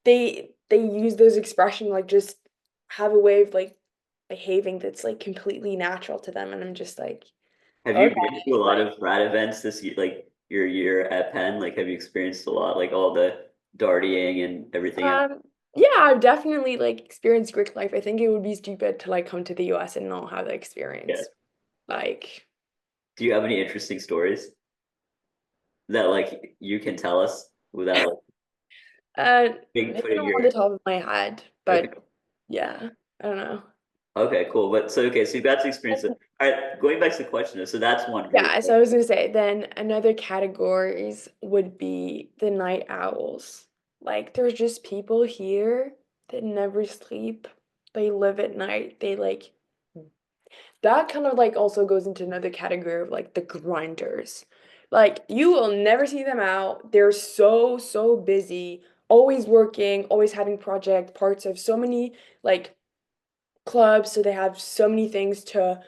they use those expressions like just have a way of like behaving that's like completely natural to them, and I'm just like, Have you okay, been to a lot like of frat events this year? Like your year at Penn? Like have you experienced a lot? Like all the dartying and everything else? yeah, I've definitely like experienced Greek life. I think it would be stupid to like come to the US and not have the Yeah. experience. Like, Do you have any interesting stories that like you can tell us without like being maybe putting not on your the top of my head, okay. but yeah, I don't know. Okay, cool. But so okay, so you got to experience it. All right, going back to the question though, so that's one group. Yeah, so I was gonna say then another categories would be the night owls. Like there's just people here that never sleep. They live at night. They like that kind of like also goes into another category of like the grinders. Like you will never see them out. They're so, so busy, always working, always having project parts of so many like clubs. So they have so many things to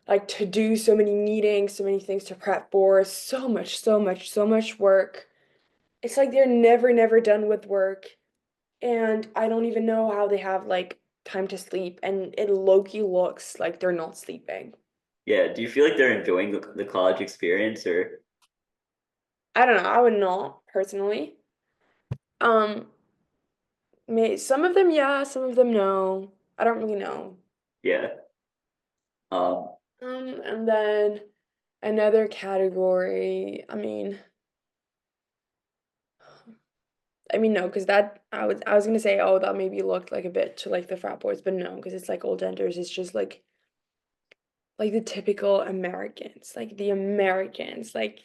like to do, so many meetings, so many things to prep for, so much, so much, so much work. It's like they're never, never done with work. And I don't even know how they have like time to sleep. And it low-key looks like they're not sleeping. Yeah. Do you feel like they're enjoying the college experience or I don't know. I would not personally. Um, some of them, yeah, some of them, no. I don't really know. yeah? Um, And then another category. I mean, no, because that I was gonna say, oh, that maybe looked like a bit to like the frat boys, but no, because it's like all genders. It's just like the typical Americans, like the Americans. Like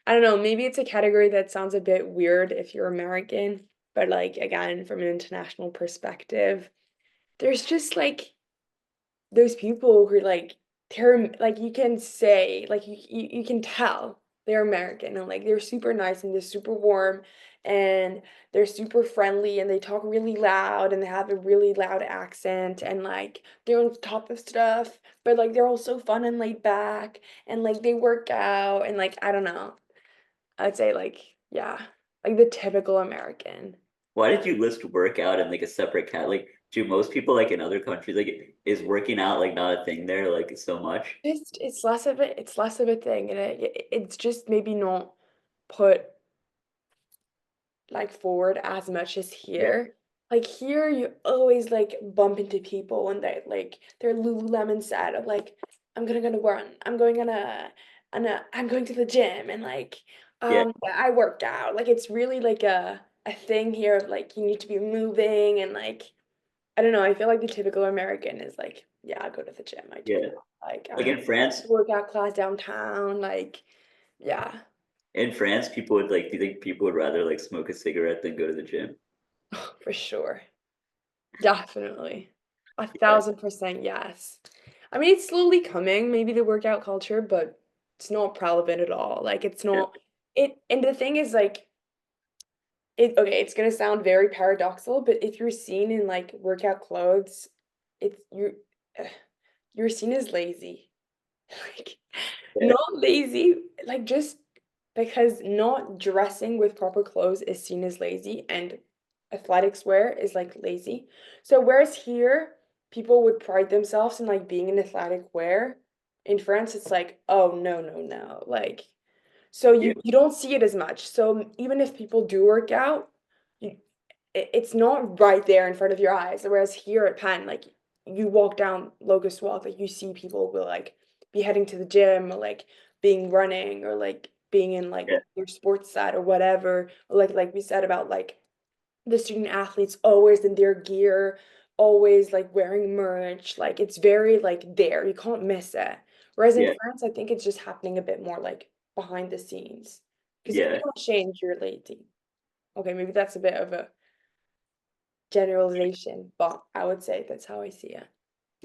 I don't know, maybe it's a category that sounds a bit weird if you're American, but like again, from an international perspective, there's just like those people who are like they're like you can say like you can tell they're American and like they're super nice and they're super warm and they're super friendly and they talk really loud and they have a really loud accent and like they're on top of stuff, but like they're also fun and laid back and like they work out and like I don't know. I'd say like yeah, like the typical American. why did you list workout in like a separate cat? Like, do most people like in other countries like is working out like not a thing there like so much? It's less of a thing and it's just maybe not put like forward as much as Yeah, here. Like here, you always like bump into people and they like their Lululemon set of like, I'm gonna run, I'm going to the gym and like yeah, yeah, I worked out. Like it's really like a thing here of like you need to be moving and like I don't know, I feel like the typical American is like, yeah, I go to the gym, I do yeah. that. Like I Like have in France, a workout class downtown, like yeah, people would like. Do you think people would rather like smoke a cigarette than go to the gym? for sure. Definitely. A Yeah, 1000% yes. I mean, it's slowly coming, maybe the workout culture, but it's not relevant at all. Like it's yeah, not it and the thing is like okay, it's gonna sound very paradoxical, but if you're seen in like workout clothes, it's you're seen as lazy. Like yeah, not lazy, like just because not dressing with proper clothes is seen as lazy and athletics wear is like lazy. So whereas here people would pride themselves in like being in athletic wear, in France it's like, oh no, no, no. Like so yeah, you don't see it as much. So even if people do work out, you, it's not right there in front of your eyes. Whereas here at Penn, like you walk down Locust Walk, like you see people will like be heading to the gym or like being running or like being in like yeah. your sports set or whatever. Or like we said about like the student athletes always in their gear, always like wearing merch. Like it's very like there. You can't miss it. Whereas in Yeah, France, I think it's just happening a bit more like behind the scenes. Because if you yeah. don't change, you're lazy. Okay, maybe that's a bit of a generalization, but I would say that's how I see it.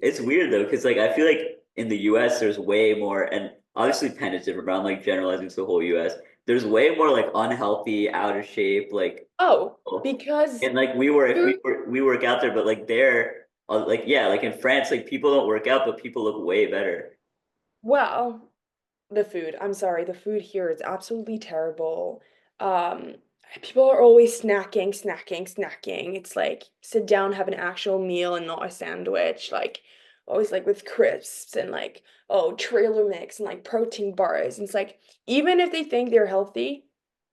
It's weird though, because like I feel like in the US there's way more, and obviously Penn is different, but I'm like generalizing to the whole US. There's way more like unhealthy, out of shape, like Oh, people. because And like we were if food, we work out there, but like there, like yeah, like in France, like people don't work out, but people look way better. well, the food. I'm sorry, the food here is absolutely terrible. Um, People are always snacking, snacking, snacking. It's like sit down, have an actual meal and not a sandwich. Like always like with crisps and like oh trailer mix and like protein bars. And it's like even if they think they're healthy,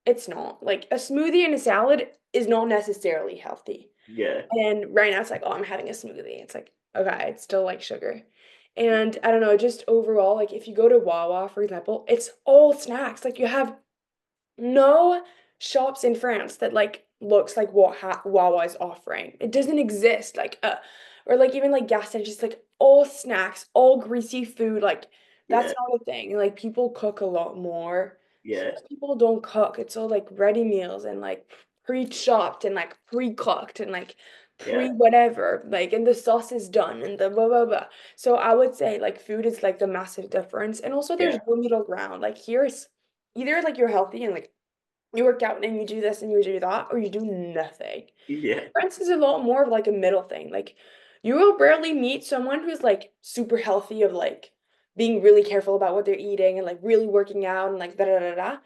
it's not. Like a smoothie and a salad is not necessarily healthy. Yeah, And right now it's like, oh, I'm having a smoothie. It's like, okay, it's still like sugar. And I don't know, just overall, like if you go to Wawa, for example, it's all snacks. Like you have no shops in France that like looks like what Wawa is offering. It doesn't exist. Or like even like gas stations, just like all snacks, all greasy food. Like yeah, that's not a thing. Like people cook a lot more. Here yeah, people don't cook. It's all like ready meals and like pre-chopped and like pre-cooked and like yeah, pre-whatever. Like and the sauce is done and the blah blah blah. So I would say like food is like the massive difference. And also there's yeah, no middle ground. Like here's either like you're healthy and like you work out and you do this and you do that, or you do nothing. yeah, France is a lot more of like a middle thing. Like you will rarely meet someone who's like super healthy of like being really careful about what they're eating and like really working out and like da da da da.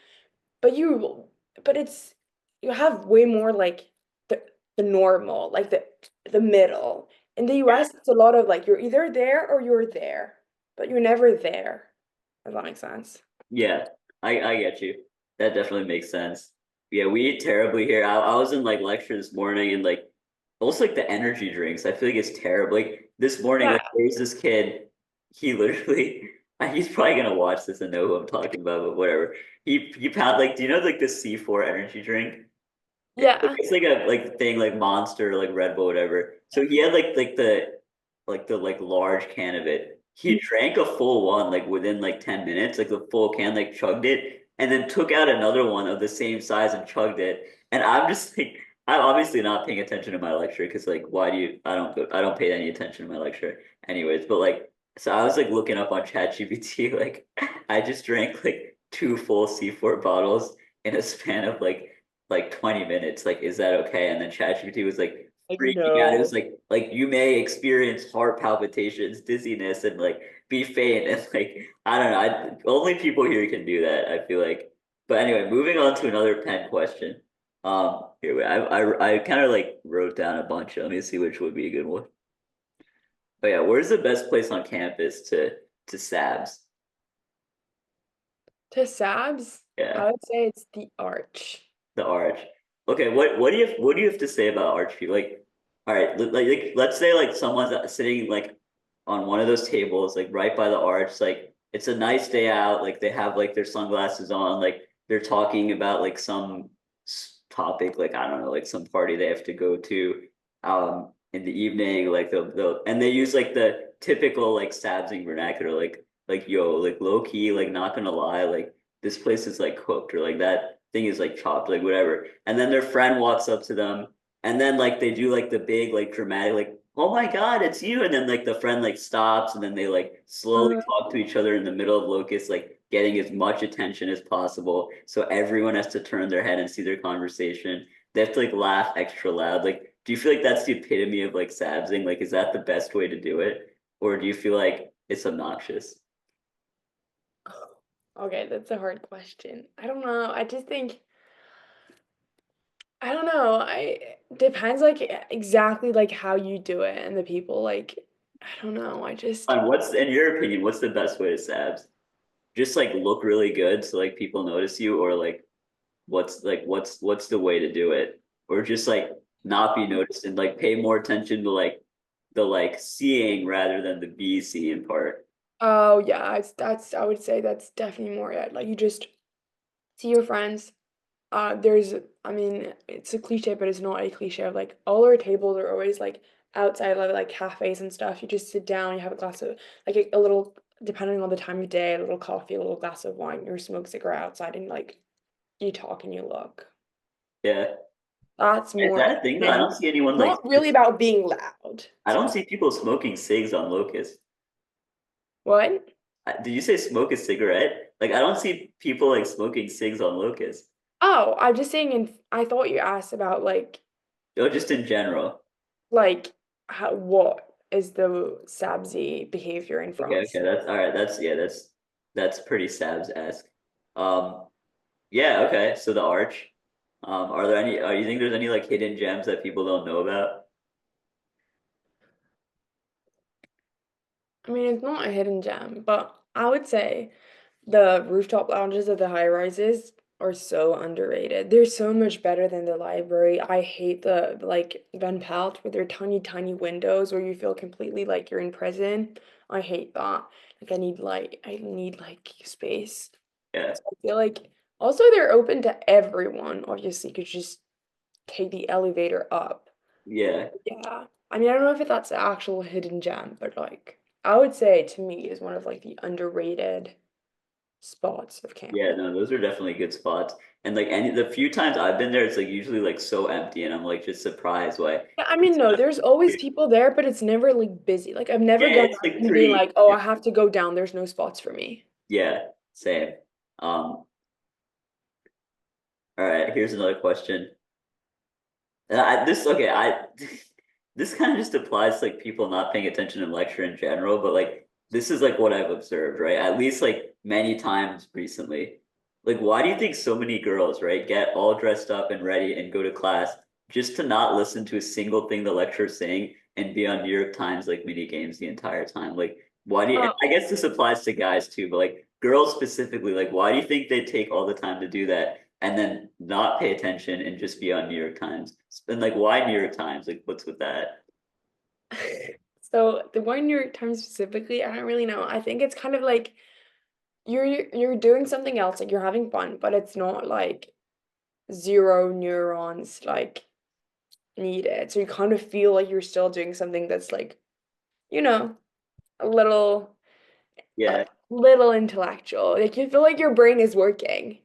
But but it's you have way more like the the normal, like the middle. In the yeah. US, it's a lot of like you're either there or you're there, but you're never there. Does that make sense? Yeah, I get you. That definitely makes sense. Yeah, we eat terribly here. I was in like lecture this morning and like also like the energy drinks. I feel like it's terrible. Like this morning, Yeah. like there's this kid. He literally, he's probably gonna watch this and know who I'm talking about, but whatever. He pound like, do you know like the C4 energy drink? Yeah. It's like a like thing like Monster, like Red Bull, whatever. So he had like the like large can of it. He drank a full one like within like 10 minutes, like the full can, like chugged it, and then took out another one of the same size and chugged it. And I'm just like I'm obviously not paying attention to my lecture because like why do you I don't pay any attention to my lecture anyways, but like so I was like looking up on ChatGPT, like I just drank like two full C4 bottles in a span of like 20 minutes. Like, is that okay? And then ChatGPT was like Like freaking out. It was no. like you may experience heart palpitations, dizziness, and like be faint. And like I don't know. Only people here can do that, I feel like. But anyway, moving on to another pen question. Here I kind of like wrote down a bunch. Let me see which would be a good one. Oh yeah, where's the best place on campus to Sabs? To Sabs, Yeah. I would say it's the arch. The arch. Okay, what do you have to say about arch people? Like, all right, like let's say like someone's sitting like on one of those tables, like right by the arch. Like it's a nice day out. Like they have like their sunglasses on. Like they're talking about like some topic. Like I don't know, like some party they have to go to in the evening. Like they'll and they use like the typical like Sabsing vernacular. Like yo, like low key, like not gonna lie, like this place is like cooked or like that thing is like chopped, like whatever. And then their friend walks up to them and then like they do like the big like dramatic like oh my God, it's you. And then like the friend like stops and then they like slowly Uh, talk to each other in the middle of Locust, like getting as much attention as possible. So everyone has to turn their head and see their conversation. They have to like laugh extra loud. Like, do you feel like that's the epitome of like Sabsing? Like, is that the best way to do it? Or do you feel like it's obnoxious? okay, that's a hard question. I don't know. I just think I don't know. I depends like exactly like how you do it and the people like I don't know. I just And what's in your opinion, what's the best way to Sabs? Just like look really good so like people notice you, or like what's the way to do it, or just like not be noticed and like pay more attention to like the like seeing rather than the be seeing part. oh yeah, it's that's I would say that's definitely more it. Like you just see your friends. There's I mean, it's a cliche, but it's not a cliche of like all our tables are always like outside like cafes and stuff. You just sit down, you have a glass of like a little, depending on the time of day, a little coffee, a little glass of wine, or smoke cigarette outside, and like you talk and you look. Yeah. That's Is more that a thing though? I and don't see anyone like not really about being loud. I don't see people smoking cigs on Locust. What? Did you say smoke a cigarette? Like I don't see people like smoking cigs on Locust. Oh, I'm just saying. I thought you asked about No, just in general. like how what is the Sabzi behavior in Okay, France? that's all right. That's yeah, that's pretty Sabs-esque. Um, yeah, okay. So the arch. Are there any? You think there's any like hidden gems that people don't know about? I mean, it's not a hidden gem, but I would say the rooftop lounges of the high rises are so underrated. They're so much better than the library. I hate the like Van Pelt with their tiny, tiny windows where you feel completely like you're in prison. I hate that. Like I need light. I need like space. Yeah, So I feel like also they're open to everyone. Obviously, you could just take the elevator up. yeah, Yeah. I mean, I don't know if that's the actual hidden gem, but like I would say to me is one of like the underrated spots of yeah. campus. No, those are definitely good spots. And like any the few times I've been there, it's like usually like so empty, and I'm like just surprised why. Yeah, I mean, no, there's always people there, but it's never like busy. Like I've never Yeah, gone it's up like and being pretty. like, oh, I have to go down. There's no spots for me. Yeah, same. All right, here's another question. This okay, I this kind of just applies to like people not paying attention in lecture in general, but like this is like what I've observed, right? At least like many times recently. Like, why do you think so many girls, right, get all dressed up and ready and go to class just to not listen to a single thing the lecturer is saying and be on New York Times like mini games the entire time? Like, why do you, and I Oh, guess this applies to guys too, but like girls specifically, like, why do you think they take all the time to do that? And then not pay attention and just be on New York Times. And like, why New York Times? Like, what's with that? so the one New York Times specifically, I don't really know. I think it's kind of like you're doing something else, like you're having fun, but it's not like zero neurons like needed. So you kind of feel like you're still doing something that's like, you know, a a Yeah, little intellectual. Like you feel like your brain is working.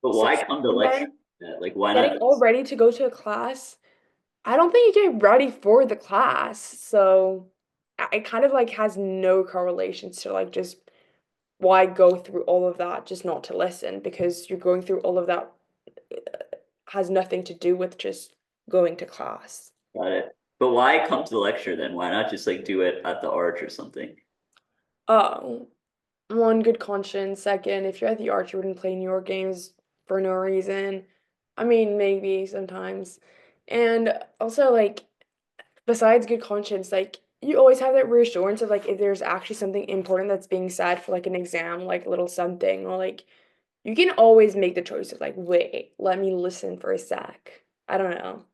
but So why come to and lecture? then Yeah, like, why getting not all just? ready to go to a class, I don't think you get ready for the class. So it kind of like has no correlations to like just why go through all of that just not to listen because you're going through all of that has nothing to do with just going to class. Got it. But why come to the lecture then? Why not just like do it at the arch or something? Oh, one, good conscience. Second, if you're at the Arch, you wouldn't play New York games for no reason. I mean, maybe sometimes. And also, like, besides good conscience, like, you always have that reassurance of, like, if there's actually something important that's being said for, like, an exam, like, a little something, or, like, you can always make the choice of, like, wait, let me listen for a sec. I don't know.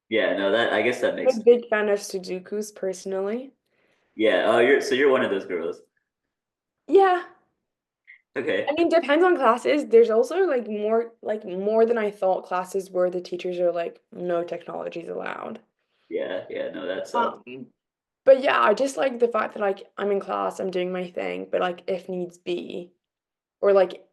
Yeah, no, that I guess that I'm makes a sense. big fan of Sudokus personally. Yeah. Oh, you're one of those girls. Yeah. I Okay. mean, depends on classes. There's also like more than I thought classes where the teachers are like, no technologies allowed. Yeah, yeah, no, that sucks. Um, but yeah, I just like the fact that like I'm in class, I'm doing my thing, but like if needs be, or like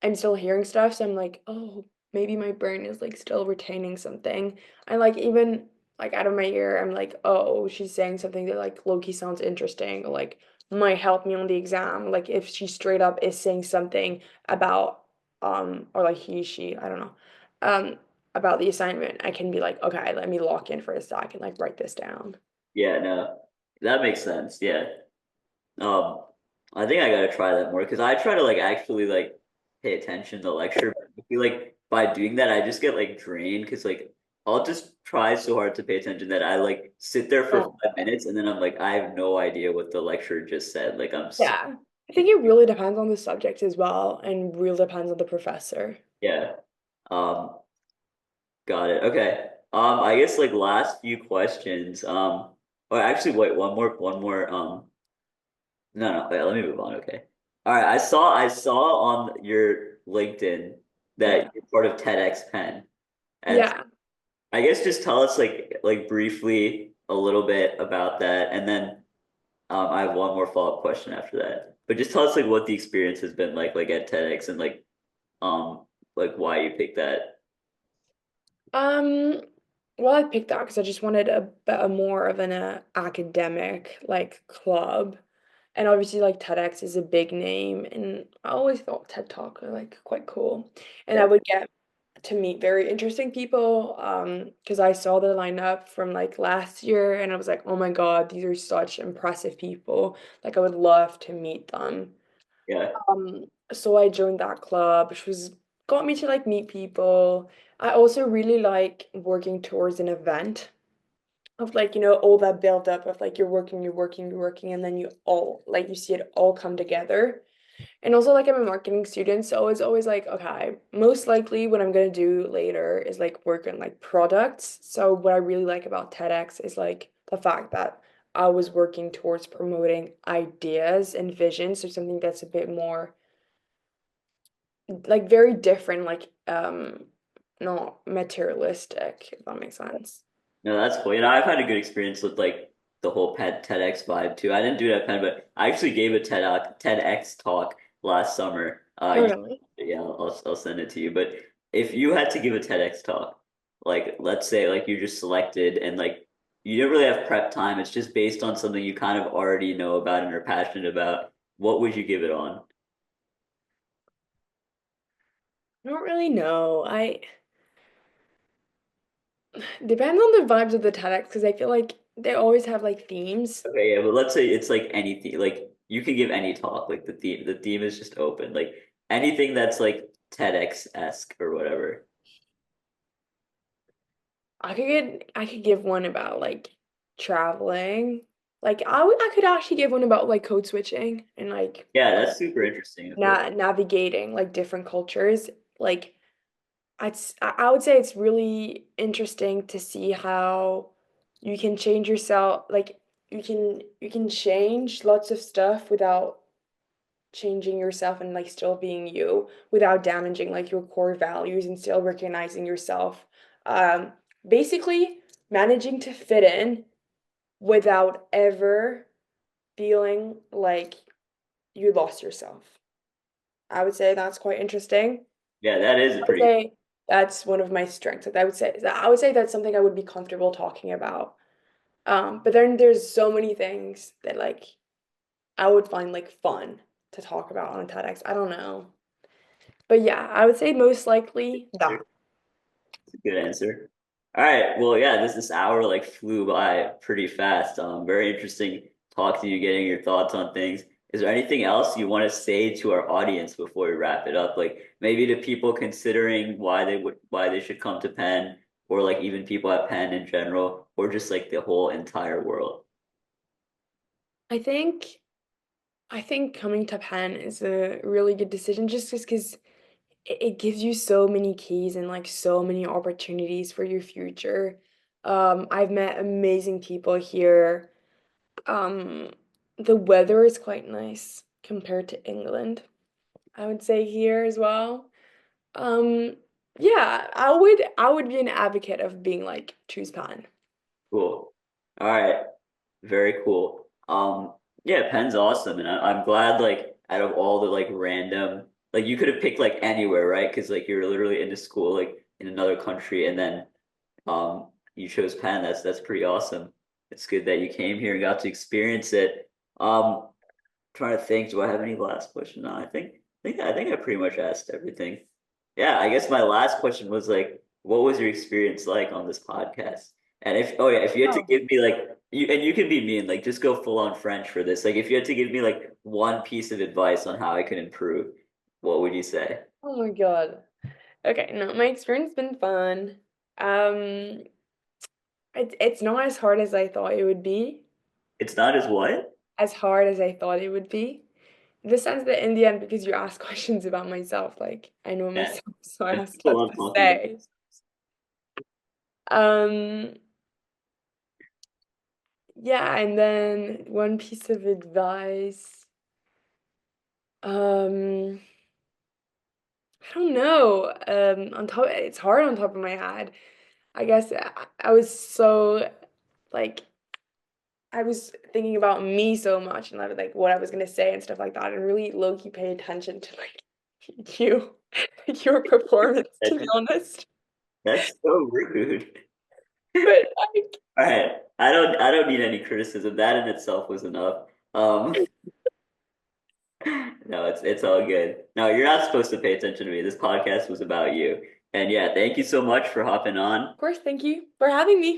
I'm still hearing stuff, so I'm like, oh, maybe my brain is like still retaining something. And like even like out of my ear, I'm like, oh, she's saying something that like low-key sounds interesting, or like might help me on the exam. Like if she straight up is saying something about or like he, she, I don't know, um, about the assignment, I can be like, okay, let me lock in for a sec and like write this down. Yeah, no, that makes sense. Yeah. Um, I think I gotta try that more because I try to like actually like pay attention to the lecture. But I feel like by doing that, I just get like drained because like I'll just try so hard to pay attention that I like sit there for Oh, 5 minutes and then I'm like, I have no idea what the lecturer just said. Like I'm so yeah. I think it really depends on the subject as well, and really depends on the professor. yeah. Um, got it. Okay. I guess like last few questions. Or actually, wait, one more. No, no, wait, let me move on. Okay. All right. I saw on your LinkedIn Yeah. that you're part of TEDx Penn. And Yeah. I guess just tell us like briefly a little bit about that, and then I have one more follow-up question after that. But just tell us like what the experience has been like at TEDx and um like why you picked that. Um, well, I picked that because I just wanted a bit more of an academic like club. And obviously like TEDx is a big name and I always thought TED Talk were like quite cool. And I Yeah, would get to meet very interesting people because I saw the lineup from like last year and I was like, "Oh my God, these are such impressive people. Like I would love to meet them." yeah, So I joined that club, which was got me to like meet people. I also really like working towards an event of like, all that build up of like you're working, and then you all like you see it all come together. And also like I'm a marketing student, so it's always like, okay, most likely what I'm gonna do later is like work on like products. So what I really like about TEDx is like the fact that I was working towards promoting ideas and visions, so something that's a bit more like very different, like not materialistic, if that makes sense. no, that's cool. You know, I've had a good experience with like the whole pet TEDx vibe too. I didn't do that Penn, but I actually gave a TEDx talk last summer. Oh, really? Yeah, I'll send it to you. But if you had to give a TEDx talk, like let's say like you just selected and like you didn't really have prep time, it's just based on something you kind of already know about and are passionate about, what would you give it on? I don't really know. I depends on the vibes of the TEDx because I feel like they always have like themes. Okay, yeah, but let's say it's like anything, like you can give any talk, like the theme is just open, like anything that's like TEDx-esque or whatever. I could give one about like traveling. Like I could actually give one about like code switching and like Yeah, that's super interesting. Okay. navigating like different cultures. Like I would say it's really interesting to see how you can change yourself. Like you can change lots of stuff without changing yourself and like still being you without damaging like your core values and still recognizing yourself. Um, Basically managing to fit in without ever feeling like you lost yourself. I would say that's quite interesting. Yeah, that is a I would pretty say that's one of my strengths. Like I would say that's something I would be comfortable talking about. But then there's so many things that like I would find like fun to talk about on TEDx. I don't know. But yeah, I would say most likely that. good answer. All right. Well, yeah, this hour like flew by pretty fast. Very interesting talk to you, getting your thoughts on things. Is there anything else you want to say to our audience before we wrap it up? Like maybe to people considering why they should come to Penn, or like even people at Penn in general, or just like the whole entire world. I think I think coming to Penn is a really good decision just because it gives you so many keys and like so many opportunities for your future. I've met amazing people here. Um, the weather is quite nice compared to England, I would say here as well. Um, yeah, I would be an advocate of being like choose Penn. Cool. All right. Very cool. Yeah, Penn's awesome, and I'm glad like out of all the like random, like you could have picked like anywhere, right? Because like you're literally into school like in another country, and then you chose Penn. That's pretty awesome. It's good that you came here and got to experience it. Trying to think, do I have any last question? No, I think I pretty much asked everything. Yeah, I guess my last question was like, what was your experience like on this podcast? And if you had to Oh. give me like you can be mean, like just go full on French for this. Like if you had to give me like one piece of advice on how I could improve, what would you say? Oh my God. Okay, no, my experience been fun. Um, it's not as hard as I thought it would be, It's not as what? as hard as I thought it would be. In the sense that in the end, because you ask questions about myself, like I know Yeah, myself, so I and have people stuff love to talking about say. this. Um, yeah, and then one piece of advice. Um, I don't know. It's hard on top of my head. I guess I was so like I was thinking about me so much and like what I was gonna say and stuff like that, and really low key pay attention to like you, like your performance, to be That's, honest. that's so rude. But like, All right. I don't need any criticism. That in itself was enough. Um, no, it's all good. No, you're not supposed to pay attention to me. This podcast was about you. And yeah, thank you so much for hopping on. of course, thank you for having me.